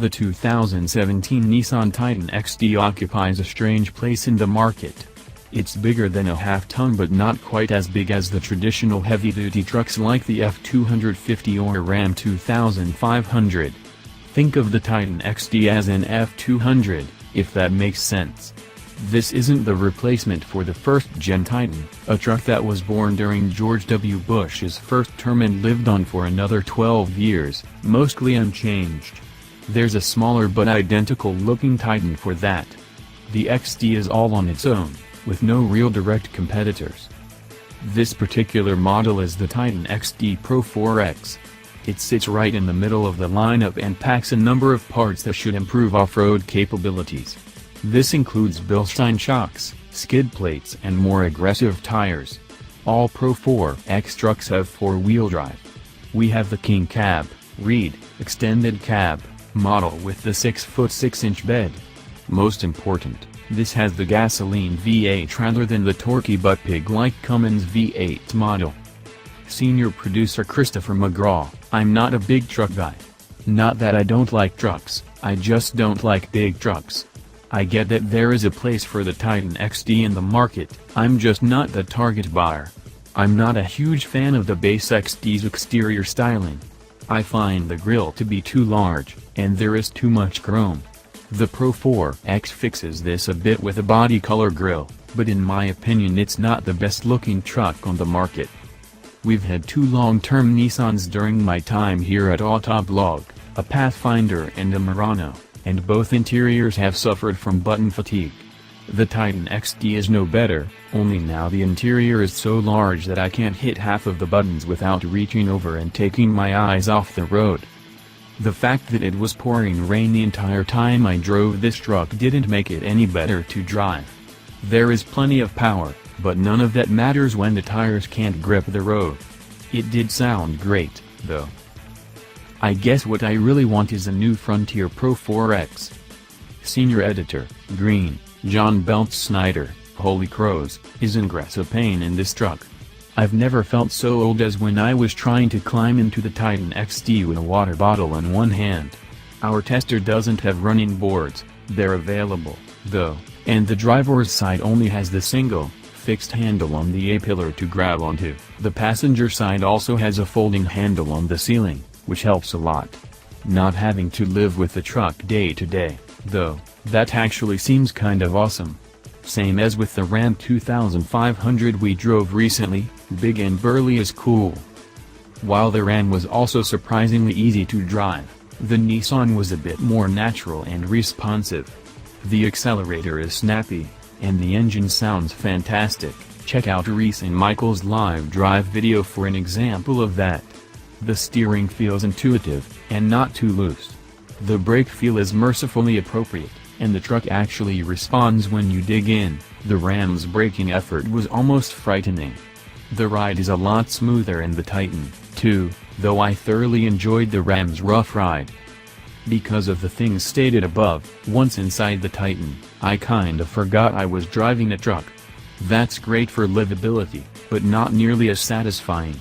The 2017 Nissan Titan XD occupies a strange place in the market. It's bigger than a half-ton but not quite as big as the traditional heavy-duty trucks like the F250 or Ram 2500. Think of the Titan XD as an F200, if that makes sense. This isn't the replacement for the first-gen Titan, a truck that was born during George W. Bush's first term and lived on for another 12 years, mostly unchanged. There's a smaller but identical-looking Titan for that. The XD is all on its own, with no real direct competitors. This particular model is the Titan XD Pro 4X. It sits right in the middle of the lineup and packs a number of parts that should improve off-road capabilities. This includes Bilstein shocks, skid plates and more aggressive tires. All Pro 4X trucks have four-wheel drive. We have the King Cab, Reed, Extended Cab model with the 6-foot 6-inch bed. Most important, this has the gasoline V8 rather than the torquey but pig-like Cummins V8 model. Senior producer Christopher McGraw: I'm not a big truck guy. Not that I don't like trucks, I just don't like big trucks. I get that there is a place for the Titan XD in the market, I'm just not the target buyer. I'm not a huge fan of the base XD's exterior styling. I find the grille to be too large, and there is too much chrome. The Pro 4X fixes this a bit with a body color grille, but in my opinion it's not the best looking truck on the market. We've had two long-term Nissans during my time here at Autoblog, a Pathfinder and a Murano, and both interiors have suffered from button fatigue. The Titan XD is no better, only now the interior is so large that I can't hit half of the buttons without reaching over and taking my eyes off the road. The fact that it was pouring rain the entire time I drove this truck didn't make it any better to drive. There is plenty of power, but none of that matters when the tires can't grip the road. It did sound great, though. I guess what I really want is a new Frontier Pro 4X. Senior Editor, Green, John Belts Snyder: Holy crows, isn't grass a pain in this truck? I've never felt so old as when I was trying to climb into the Titan XD with a water bottle in one hand. Our tester doesn't have running boards, they're available, though, and the driver's side only has the single, fixed handle on the A-pillar to grab onto. The passenger side also has a folding handle on the ceiling, which helps a lot. Not having to live with the truck day to day, though, that actually seems kind of awesome. Same as with the Ram 2500 we drove recently, big and burly is cool. While the Ram was also surprisingly easy to drive, the Nissan was a bit more natural and responsive. The accelerator is snappy, and the engine sounds fantastic. Check out Reese and Michael's live drive video for an example of that. The steering feels intuitive, and not too loose. The brake feel is mercifully appropriate, and the truck actually responds when you dig in. The Ram's braking effort was almost frightening. The ride is a lot smoother in the Titan, too, though I thoroughly enjoyed the Ram's rough ride. Because of the things stated above, once inside the Titan, I kinda forgot I was driving a truck. That's great for livability, but not nearly as satisfying.